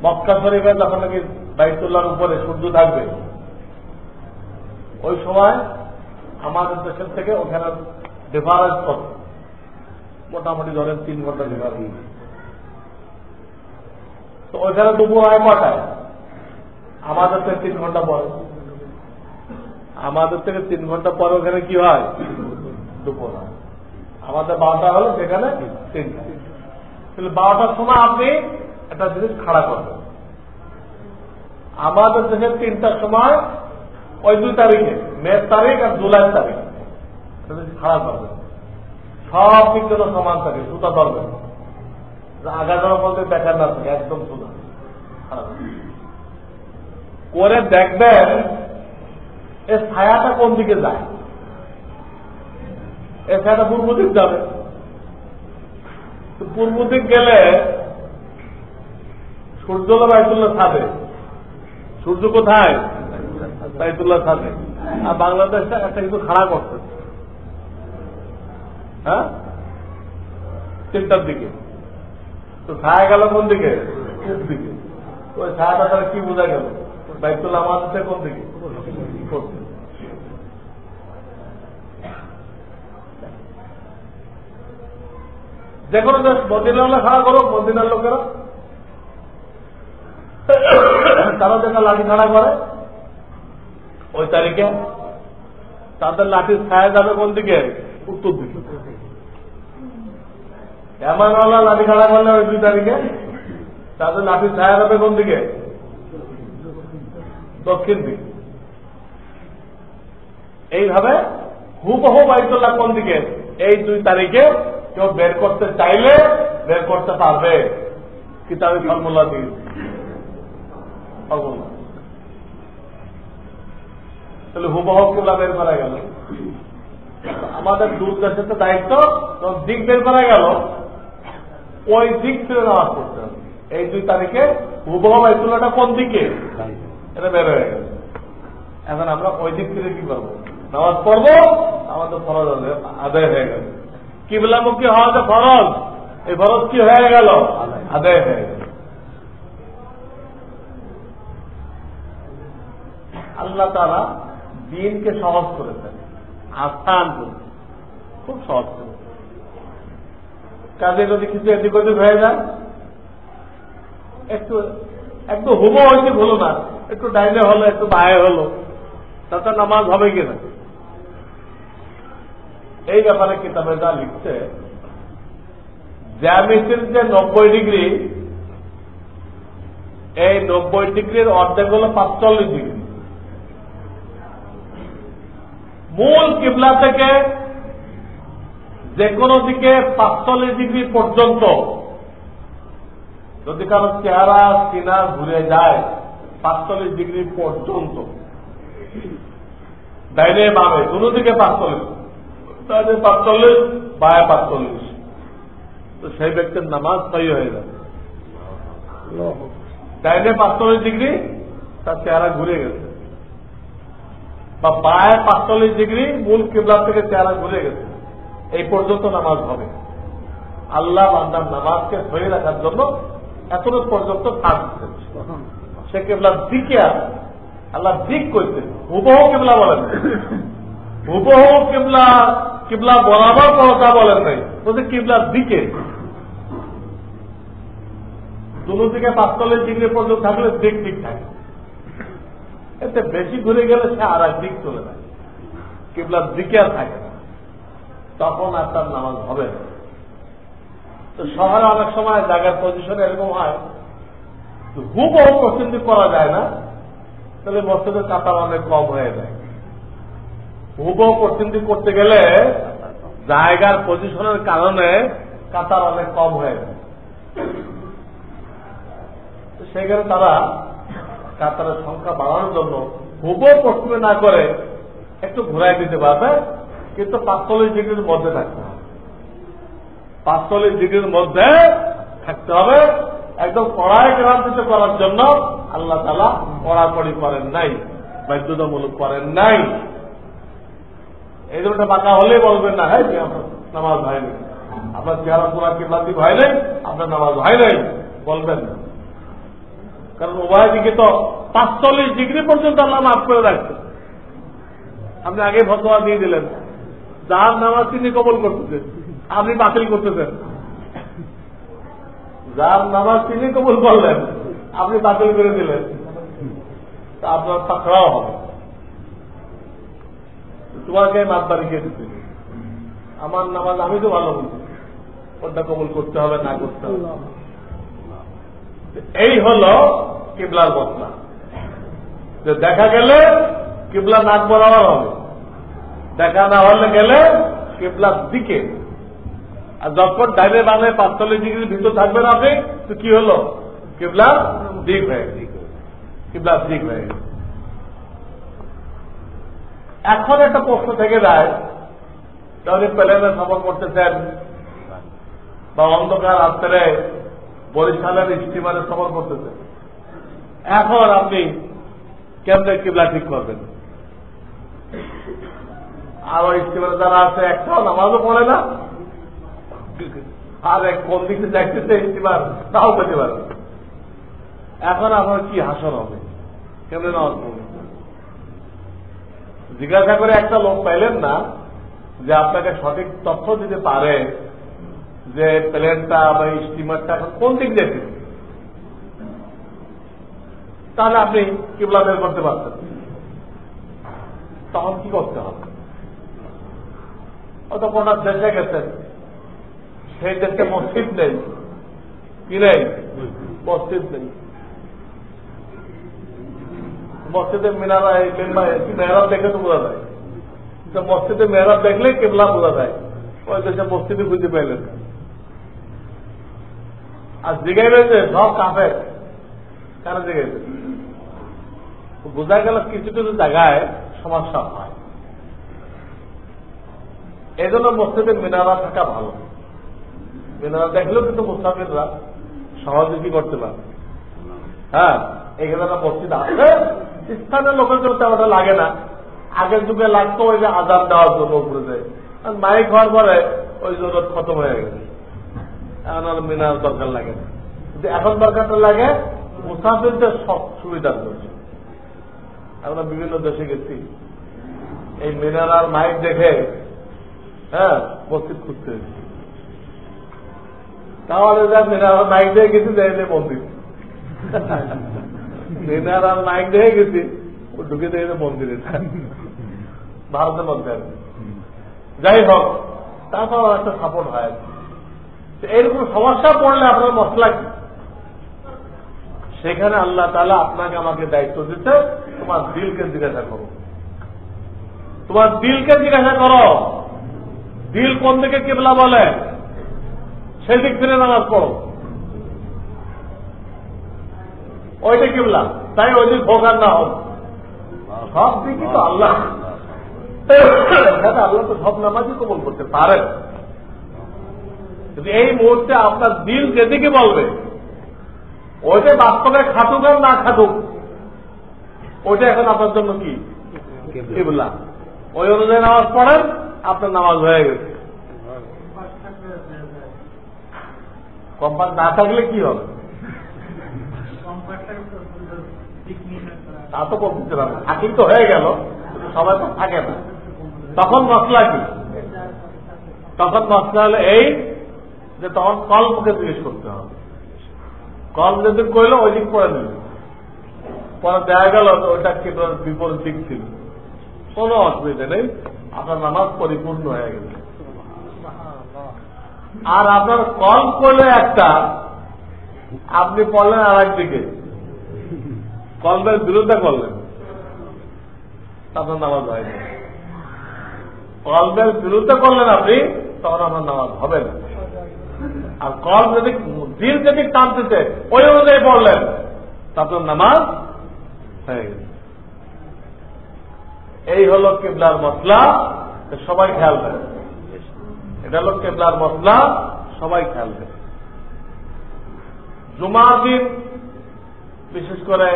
মক্কা শরীফে যখন নাকি বাইতুল্লাহর উপরে সূর্য থাকবে, ওই সময় আমাদের দেশের থেকে ওখানে ডিফারেন্স কত, মোটামুটি ধরেন 3 ঘন্টা ডিফারেন্স। তো ওইখানে দুপুর হয় কটায়? আমাদের থেকে 3 ঘন্টা পরে। আমাদের থেকে 3 ঘন্টা পরে ওখানে কি হয়? দুপুর হয়। আমাদের 12টা হলো, সেখানে 3টা। তাহলে 12টার সময় আপনি একটা জিনিস খাড়া করবেন। আমাদের দেশের 3টার সময় ওই 2 তারিখে, মে তারিখ আর জুলাই তারিখ খাড়া করবেন। সব দিক যেন সমান থাকে, সুতা ধরবেন, আগানোর বলতে দেখার না থাকে, একদম সুতা করে দেখবেন এর ছায়াটা কোন দিকে যায়। এর ছায়াটা পূর্ব দিক যাবে। পূর্ব দিক গেলে সূর্য বাইতুল্লাহ ছাদে, সূর্য কোথায়? বাইতুল্লাহ ছাদে। আর বাংলাদেশটা একটা কিছু খাড়া করছে, হ্যাঁ, 3টার দিকে। তো ছায়া গেল কোন দিকে? পূর্ব দিকে। ওই ছায়াটা তাহলে কি বোঝা গেল? বাইতুল্লাহ আমাদের কোন দিকে? যে কোনো দেশ, মদিনার খাড়া করো, মদিনার লোকেরা তারা দেখা লাঠি খাড়া করে ওই তারিখে, তাদের লাঠির ছায়া যাবে কোন দিকে? উত্তর দিকে। এমনওয়ালা লাঠি খাড়া করলে ওই 2 তারিখে তাদের লাঠির ছায়া যাবে কোন দিকে? দক্ষিণ দিকে। এইভাবে হুবহু বাইতুল্লাহ কোন দিকে, এই 2 তারিখে কেউ বের করতে চাইলে বের করতে পারবে। কিতাবে ফর্মুলা দিয়ে তাহলে হুবহু কিবলা বের করা গেল। আমাদের দূর দেশের তো দায়িত্ব, দিক বের করা গেল, ওই দিক থেকে নামাজ পড়তে হবে। এই 2 তারিখে হুবহু বাইতুল্লাহটা কোন দিকে, এটা বের হয়ে গেল। এখন আমরা ওই দিক থেকে কি করবো? নামাজ পড়বো, আমাদের ফরজ আদায় হয়ে গেল। কিবলামুখী হওয়া যে ফরজ, এই ফরজ কি হয়ে গেল? আদায় হয়ে গেল। আল্লাহ তাআলা দ্বীনকে সহজ করেছেন, আসান করেছেন, খুব সহজ করেছেন। কাজে যদি কিছু এদিক ওদিক হয়ে যায়, একটু হুবো হয়েছে হলো না, একটু ডাইনে হলো, একটু বায়ে হলো, তাতে নামাজ হবে কিনা? এই ব্যাপারে কিতাবে যা লিখছে, জ্যামিতির যে 90 ডিগ্রি, এই 90 ডিগ্রির অর্ধেক হল 45 ডিগ্রি। মূল কিবলা থেকে যে কোনো দিকে 45 ডিগ্রি পর্যন্ত যদি কারো চেহারা সিনা ঘুরে যায়, 45 ডিগ্রি পর্যন্ত, ডাইনে বামে দুটো দিকে 45, তাহলে 45 বায়ে 45, তো সেই ব্যক্তির নামাজ সহি হয়ে যাবে। ডাইনে 45 ডিগ্রি তার চেহারা ঘুরে গেছে, বা বায়ে 45 ডিগ্রি মূল কিবলা থেকে চেহারা ঘুরে গেছে, এই পর্যন্ত নামাজ হবে। আল্লাহ বান্দার নামাজকে সহি রাখার জন্য এতটুকু পর্যন্ত কাজ দিচ্ছে। সে কিবলার দিকে আছে, আল্লাহ দিক করছে, হুবহু কিবলা বলেন, হুবহু কিবলা বরাবর কথা বলেন নাই, বলছে কিবলার দিকে। দুটো দিকে 45 ডিগ্রি পর্যন্ত থাকলে দিক ঠিক থাকে, এতে বেশি ঘুরে গেলে সে আর এক দিক চলে যায়, কিবলার দিকে আর থাকে না, তখন আর তার নামাজ হবে না। তো শহরে অনেক সময় জায়গার পজিশন এরকম হয়, হুবহু পশ্চিম দিক করা যায় না, তাহলে মসজিদের কাতার অনেক কম হয়ে যায়। হুবহু পশ্চিম দিক করতে গেলে জায়গার পজিশনের কারণে কাতার অনেক কম হয়ে যায়। সেখানে তারা কাতারের সংখ্যা বাড়ানোর জন্য হুবহু পশ্চিমে না করে একটু ঘুরাই দিতে পারবে, কিন্তু ৪৫ ডিগ্রির মধ্যে থাকতে হবে। ৪৫ ডিগ্রির মধ্যে থাকতে হবে। একদম কড়াই ক্রান্তিত করার জন্য আল্লাহ তাআলা কড়াকড়ি করেন নাই, বাধ্যতামূলক করেন নাই। এই দুটো বাঁকা হলেই বলবেন না, হ্যাঁ নামাজ হয় নাই, আপনার চেহারা পুরা কিবলাতি হয় নাই, আপনার নামাজ হয় নাই বলবেন না। কারণ উভয় দিকে তো ৪৫ ডিগ্রি পর্যন্ত আল্লাহ মাফ করে রাখছে। আপনি আগে ফতোয়া দিয়ে দিলেন, যার নামাজ তিনি কবুল করতেছেন, আপনি বাতিল করতেছেন। যার নামাজ তিনি কবুল করলেন, আপনি বাতিল করে দিলেন, তা আপনার পাকড়াও হবে। তোমাকে মাতবাড়ি খেয়ে দিতে, আমার নামাজ আমি তো ভালো বুঝি, ওটা কবুল করতে হবে না করতে হবে। এই হল কিবলার বদলা, যে দেখা গেলে কিবলা নাক বরাবর হবে, দেখা না হলে গেলে কিবলার দিকে। আর যখন ডাইনে বামে ৪৫ ডিগ্রির ভিতর থাকবেন আপনি, তো কি হলো? কিবলার দিক হয়ে গেছে, কিবলার দিক হয়ে গেছে। এখন একটা প্রশ্ন থেকে যায়, যখন প্লেনে সফর করতেছেন বা অন্ধকার রাত্রে বরিশালের স্টিমারে সফর করতেছেন, এখন আপনি কেমনে কিবলা ঠিক করবেন? আর ওই স্টিমারে যারা আছে একটাও নামাজও পড়ে না, আর এক কোন দিকে যাইতেছে স্টিমার তাও পেতে পারে। এখন আপনার কি হাসর হবে? কেমনে নামাজ পড়বেন? জিজ্ঞাসা করে একটা লোক পাইলেন না যে আপনাকে সঠিক তথ্য দিতে পারে যে প্লেনটা বা স্টিমারটা এখন কোন দিক যেতে, তাহলে আপনি কিবলা বের করতে পারতেন। তখন কি করতে হবে? অত কোন দেশে গেছেন, সেই দেশে মসজিদ নেই, কি নেই? মসজিদ নেই। মসজিদে মিনারা মেহরাব দেখে তো বোঝা যায়, মসজিদে মেহরাব দেখলে কিবলা বোঝা যায়। ওই দেশে মসজিদে খুঁজে পাইলেন, আর জিগাইলেন যে সব কাফের, কেন জিগাইলেন? বোঝা গেল কিছু কিছু জায়গায় সমস্যা হয়। এই জন্য মসজিদে মিনারা থাকা ভালো। মিনারা দেখলেও কিন্তু মুসাফিররা সহজে কি করতে পারে। হ্যাঁ, এখানে একটা মসজিদ আছে, স্থানীয় লোকের জন্য তেমনটা লাগে না। আগের যুগে লাগতো ওই যে আজান দেওয়ার জন্য উপরে যায়, মাইক হওয়ার পরে ওই জরুরত খতম হয়ে গেছে, এখন আর মিনার দরকার লাগে না। কিন্তু এখন দরকারটা লাগে মুসাফিরদের সব সুবিধার জন্য। আমরা বিভিন্ন দেশে গেছি, এই মিনার আর মাইক দেখে হ্যাঁ মসজিদ খুঁজতে হয়েছে। তাহলে যা মিনার আর মাইক দেখে গেছি, যাই মন্দির। মিনার আর মাইক দেখে গেছি, ও ঢুকে দেখে মন্দিরে, ভারতের মধ্যে। যাই হোক, তারপর একটা সাপোর্ট হয়। এরকম সমস্যা পড়লে আপনার মশলা কি? সেখানে আল্লাহ তাআলা আপনাকে আমাকে দায়িত্ব দিতে, তোমার দিলকে জিজ্ঞাসা করো, তোমার দিলকে জিজ্ঞাসা করো, দিল কোন দিকে কিবলা বলে, সেদিক ফিরে নামাজ পড়ো। ওইটা কিবলা, তাই ওই দিক হোক আর না হোক, সব দিকই তো আল্লাহ। আল্লাহ তো সব নামাজই কবুল করতে পারেন, কিন্তু এই মুহূর্তে আপনার দিল যেদিকে বলবে, ওইটা বাস্তবে খাটুক আর না খাটুক, ওইটা এখন আপনার জন্য কি কিবলা। ওই অনুযায়ী নামাজ পড়েন, আপনার নামাজ হয়ে গেছে। কম্পাস না থাকলে কি হবে? তা তো করতে পারবে, থাকি তো হয়ে গেল, সবাই তো থাকে না। তখন মশলা কি? তখন মশলা হলো এই যে তখন কল্পকে জিজ্ঞেস করতে হবে। কল্প যেদিন কইল ওই দিক পড়ে নিল, পরে দেখা গেল ওইটা কিবলার বিপরীত দিক ছিল, কোনো অসুবিধা নেই, আপনার নামাজ পরিপূর্ণ হয়ে গেছে। আর আপনার কল্প করলে একটা, আপনি পড়লেন আর একদিকে, কল্পের বিরুদ্ধে করলেন, আপনার নামাজ হয় না। কল্পের বিরুদ্ধে করলেন আপনি, তখন আপনার নামাজ হবে না। আর কল যদি দিল যদি টানতেছে ওই অনুযায়ী পড়লেন তারপর নামাজ হয়ে গেছে। এই হলো কিবলার মসলা, সবাই খেয়াল করে। এটা হলো কিবলার মসলা, সবাই খেয়াল করে। জুমার দিন বিশেষ করে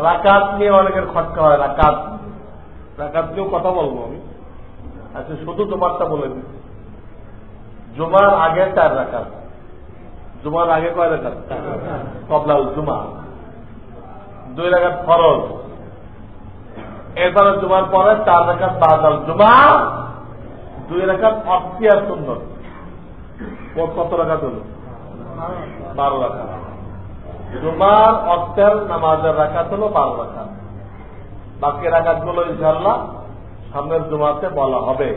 রাকাত নিয়ে অনেকের খটকা হয়। রাকাত নিয়েও কথা বলবো আমি। আচ্ছা, শুধু জুমারটা বলে দিই। জুমার আগে 4 রাকাত। জুমার আগে কয় রাকাত? কবলাল জুমা 2 রাকাত ফরজ। এরপরে জুমার পরে 4 রাকাত বাদাল জুমা, 2 রাকাত অক্তিয়ার সুন্নত। কত রাকাত হল? 12 রাকাত। জুমার অক্তিয়ার নামাজের রাকাত হল 12 রাকাত। বাকি রাকাত গুলো ইনশাআল্লাহ সামনের জুমাতে বলা হবে।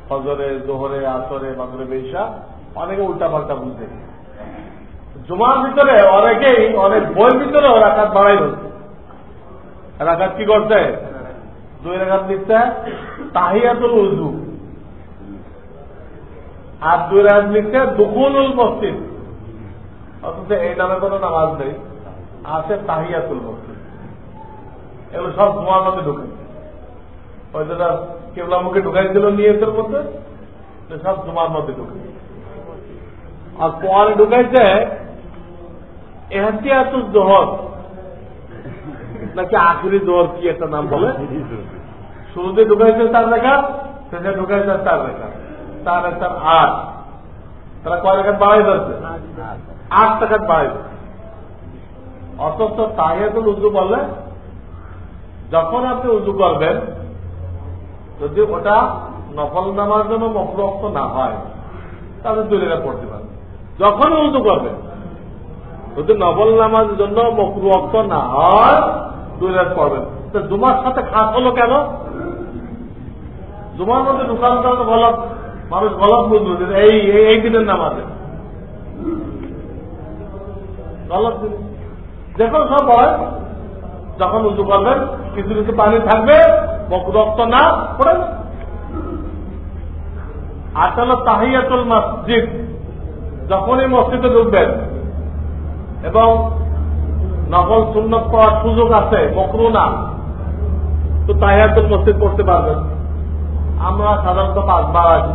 ফজরে, জোহরে, আসরে, মাগরিবে, ইশা অনেকে উল্টা পাল্টা বুঝে। জুমার ভিতরে অনেকেই অনেক বইয়ের ভিতরে রাকাত বাড়াই হচ্ছে। রাকাত কি করছে? 2 রাকাত লিখছে তাহিয়াতুল উযু, আর 2 রাকাত লিখছে দুখুলুল মসজিদ। অথচ এই নামে কোনো নামাজ নেই, আছে তাহিয়াতুল মসজিদ। এগুলো সব জুমার মধ্যে ঢুকে। ওই যেটা কেবলামুখী ঢুকাইছিল নিয়তের মধ্যে, সব জুমার মধ্যে ঢুকে। আর পরে ঢুকাইছে এহতিয়াতুল জোহর নাকি আখরি জোহর, কি একটা নাম বলে। শুরুতে ঢুকাইছে 4 রাকাত, শেষে ঢুকাইছে 4 রাকাত। 4 আর 4 8। তারা কয় রাকাত বাড়াই যাচ্ছে? 8 রাকাত বাড়াই যাচ্ছে। অথচ তাহিয়াতুল উযু বলে যখন আপনি উযু করবেন, যদি ওটা নফল নামার জন্য মকরুহ না হয় তাহলে 2 রাকাত পড়তে পারেন। যখন উযু করবেন, যদি নফল নামাজের জন্য মকরুহ না হয় 2 রাকাত পড়বেন। তো জুমার সাথে খাস হলো কেন? জুমার মধ্যে ঢুকানো তাহলে গলত, মানুষ গলত বুঝলো যে এই দিনের নামাজে গলত দিন। দেখুন সব হয়, যখন উযু করবেন কিছু কিছু পানি থাকবে, মকরুহ না পড়েন। আসলে তাহিয়াতুল মসজিদ, যখনই মসজিদে ঢুকবেন এবং নফল সুন্নত পড়ার সুযোগ আছে, মকরুহ না, তো তাহিয়াতুল মসজিদ পড়তে পারবেন। আমরা সাধারণত 5 বার আছি।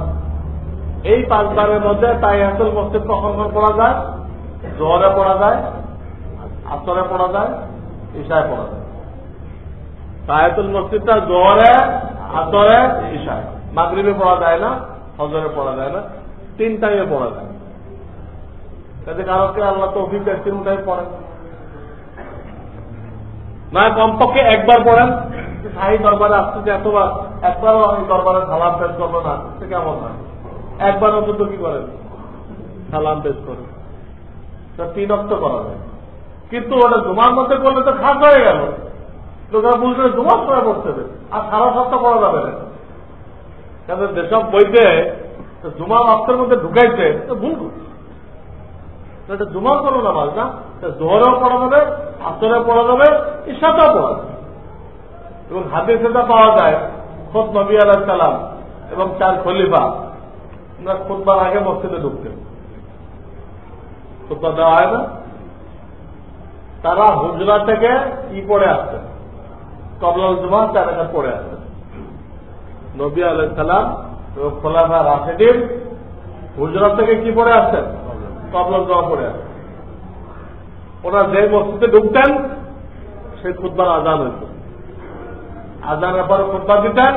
এই 5 বারের মধ্যে তাহিয়াতুল মসজিদ কখন পড়া যায়? জোহরে পড়া যায়, আসরে পড়া যায়, ইশায় পড়া যায়। তাহিয়াতুল মসজিদটা জোহরে, আসরে, ইশায়। মাগরিবে পড়া যায় না, ফজরে পড়া যায় না, 3 টাইমে পড়া যায়। তাতে কারণকে আল্লাহ তৌফিক দেয় 3 টাইম পড়েন, না কমপক্ষে একবার পড়েন। শাহী দরবারে আসতে যে এতবার, একবারও আমি দরবারে সালাম পেশ করবো না, সে কেমন হয়? একবার অন্তত কি করেন? সালাম পেশ করেন। 3 ওয়াক্ত করা যায়। কিন্তু ওটা জুমার মধ্যে করলে তো খাস হয়ে গেল। লোকেরা বুঝলে জুমার সময় পড়তে হবে, আর সারা সপ্তাহ পড়া যাবে না। কারণ যেসব বইতে জুমার অর্থের মধ্যে ঢুকাইছে ভুল করছে। এটা জুমার কোনো নামাজ না, জোহরেও পড়া যাবে, আসরে পড়া যাবে, ইশাতেও পড়া যাবে। এবং হাদিসে যা পাওয়া যায়, খোদ নবী আলাইহিস সালাম এবং 4 খলিফা আমরা খুতবার আগে মসজিদে ঢুকতেন। খুতবা দেওয়া হয় না, তারা হুজরা থেকে কি পড়ে আসতেন? কবলাল জুমা 4 রাকাত পড়ে আসতেন। নবী আলাইহিস সালাম এবং খোলাফা রাশিদিন হুজরা থেকে কি পড়ে আসতেন? কবলাল জুমা পড়ে আসতেন। ওরা যে মসজিদে ঢুকতেন সেই খুতবার আজান হইত। আজানের পরে খুতবা দিতেন,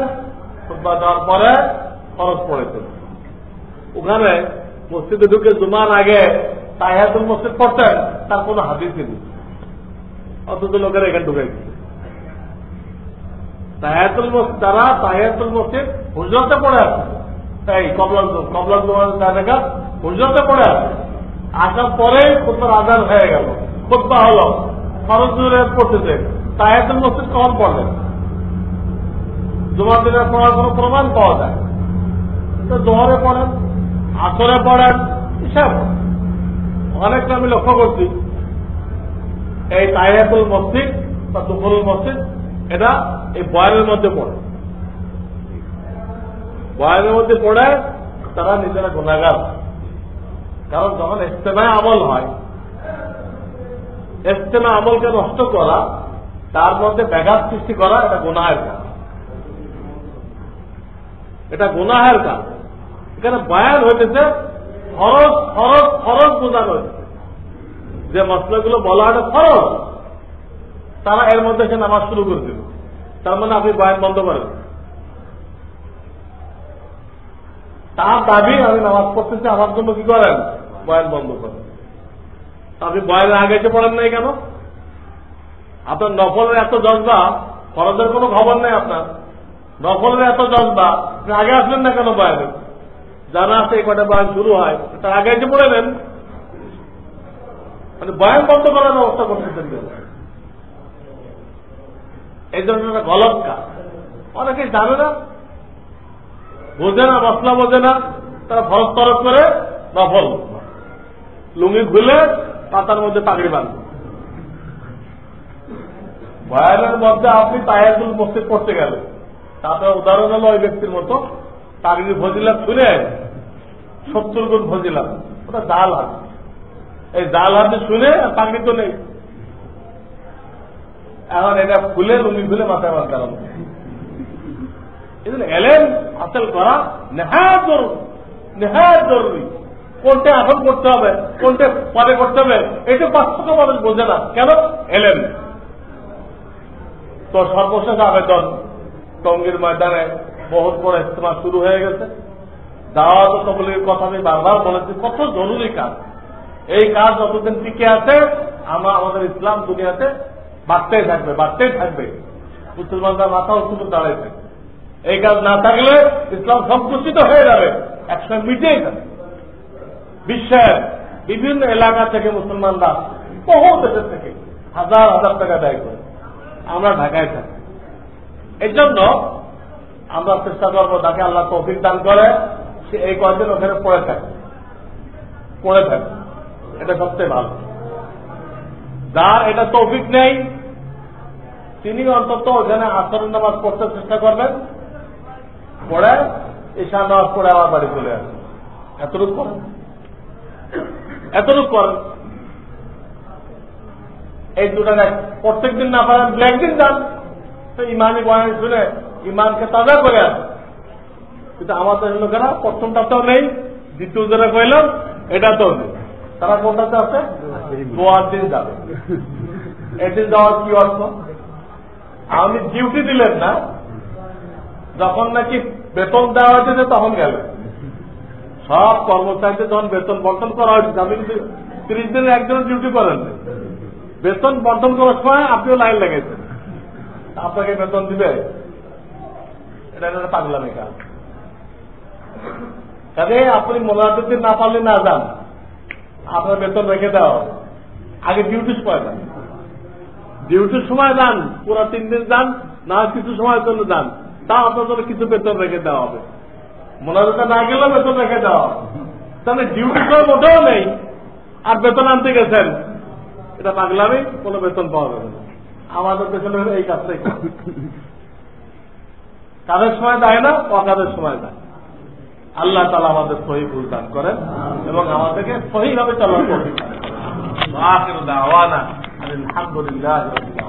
খুতবা দেওয়ার পরে ফরজ পড়েছেন। ওখানে মসজিদে ঢুকে জুমার আগে তাহিয়াতুল মসজিদ পড়তেন, তার কোনো হাদিসই নেই। অথচ লোকেরা এখানে ঢুকাই দিচ্ছে। তাহিয়াতুল মসজিদ, তারা তাহিয়াতুল মসজিদ হুজরাতে পড়ে আসছে। এই কবলাল জুমা হুজরাতে পড়ে আসছে। আসার পরে খুতবার আজান হয়ে গেল, খুতবা হলো, ফরজ পড়তেছে। তাহিয়াতুল মসজিদ কখন পড়লেন? জুমার দিনের পড়ার কোন প্রমাণ পাওয়া যায়? জোহরে পড়েন, আসরে পড়েন, ইশায় পড়েন। অনেকটা আমি লক্ষ্য করছি এই তাহিয়াতুল মসজিদ বা দুখুলুল মসজিদ এটা এই বয়ানের মধ্যে পড়ে। বয়ানের মধ্যে পড়ে তারা নিজেরা গুনাহগার। কারণ যখন ইজতেমায়ে আমল হয়, ইজতেমা আমলকে নষ্ট করা, তার মধ্যে ব্যাঘাত সৃষ্টি করা, এটা গুনাহের কাজ। এটা গুনাহের কাজ। এখানে বয়ান হইতেছে ফরজ ফরজ ফরজ বোঝানো হয়েছে। যে মশলাগুলো বলা হয় ফরজ, তারা এর মধ্যে সে নামাজ শুরু করে দিল। তার মানে আপনি বয়ান বন্ধ করেন। তার দাবি আমি নামাজ পড়তেছি, আমার জন্য কি করেন? বয়ান বন্ধ করেন। আপনি বয়ানের আগে এসে পড়েন নাই কেন? আপনার নফলের এত জজবা, ফরজের কোনো খবর নেই আপনার। নফলের এত জজবা, আপনি আগে আসলেন না কেন বয়ানে? জানা আছে এই কটা বয়ান শুরু হয়, তার আগে এসে পড়ে নেন। মানে বয়ান বন্ধ করার ব্যবস্থা করতেছেন কেন? এই জন্য একটা গলত কাজ। অনেকেই জানে না, বোঝে না, মশলা বোঝে না, তারা ফরজ তরফ করে নফল লুঙ্গি খুলে পাতার মধ্যে পাগড়ি বাঁধবে। বয়ানের মধ্যে আপনি তাহিয়াতুল মসজিদ করতে গেলেন, তারপরে উদাহরণ হলো ওই ব্যক্তির মতো পাগড়ি ফজিলাত শুনে 70 গুণ ফজিলাত, ওটা জাল হাত। এই জাল হাতে শুনে পাগড়ি তো নেই, এখন এটা খুলে লুঙ্গি খুলে মাথায় বাঁধতে হবে। এলেন হাসিল করা নেহাত জরুরি, নেহাত জরুরি। কোনটা এখন করতে হবে, কোনটা পরে করতে হবে, এটা 500 মানুষ বোঝে না। কেন? এলেন। তো সর্বশেষ আবেদন, টঙ্গীর ময়দানে বহুত বড় ইজতেমা শুরু হয়ে গেছে। দাওয়াত ও তাবলীগের কথা আমি বারবার বলেছি, কত জরুরি কাজ। এই কাজ যতদিন টিকে আছে, আমরা আমাদের ইসলাম দুনিয়াতে বাড়তেই থাকবে, বাড়তেই থাকবে। মুসলমানরা মাথা উঁচু দাঁড়াই থাকবে। এই কাজ না থাকলে ইসলাম সংকুচিত হয়ে যাবে, একসময় মিটেই যাবে। বিশ্বের বিভিন্ন এলাকা থেকে মুসলমানরা, বহু দেশের থেকে হাজার হাজার টাকা ব্যয় করে, আমরা ঢাকায় থাকি। এই জন্য আমরা চেষ্টা করবো, যাকে আল্লাহ তৌফিক দান করে, সে এই কয়েকদিন ওখানে পড়ে থাকে, এটা সবচেয়ে ভালো। যার এটা তৌফিক নেই, তিনি অন্তত ওখানে আসরের নামাজ পড়তে চেষ্টা করবেন, পড়ে ঈশার নামাজ পড়ে আমার বাড়ি চলে আসে। এতটুকু করেন, এতটুকু করেন। এই দুটা প্রত্যেক দিন না পারেন, দু একদিন যান, তো ইমানি বয়ান শুনে ইমানকে তাজা করে আসে। কিন্তু আমাদের লোকেরা প্রথমটাতেও নেই, দ্বিতীয় যারা কইলাম এটাতেও নেই। তারা কোনটাতে আছে? 2 দিন যাবে। এদিন যাওয়ার কি অর্থ? আপনি ডিউটি দিলেন না, যখন নাকি বেতন দেওয়া হয়েছে তখন গেলেন। সব কর্মচারীদের যখন বেতন বন্টন করা হয়েছে, আপনি কিন্তু 30 দিনের একজনের ডিউটি করেন, বেতন বন্টন করার সময় আপনিও লাইন লেগেছেন, আপনাকে বেতন দিবে? এটা একটা পাগলামি কাজ। কাজে আপনি মোনাজাতের দিন না পারলে না যান, আপনার বেতন রেখে দেওয়া হবে। আগে ডিউটির সময় যান, ডিউটির সময় যান, পুরো 3 দিন যান, না কিছু সময়ের জন্য যান, তা আপনার জন্য কিছু বেতন রেখে দেওয়া হবে। মোনাজাতে না গেলেও বেতন রেখে দেওয়া হবে। তাহলে ডিউটির সময় মোটেও নেই, আর বেতন আনতে গেছেন, এটা পাগলামি, কোনো বেতন পাওয়া যাবে না। আমাদের পেছনে এই কাজটাই কাজের সময় দেয় না, অকাজের সময় দেয়। আল্লাহ তাআলা আমাদের সহি ভুল দান করেন এবং আমাদেরকে সহিভাবে চলার তৌফিক দান করেন। আখিরু দাওয়ানা আলহামদুলিল্লাহি রাব্বিল আলামিন।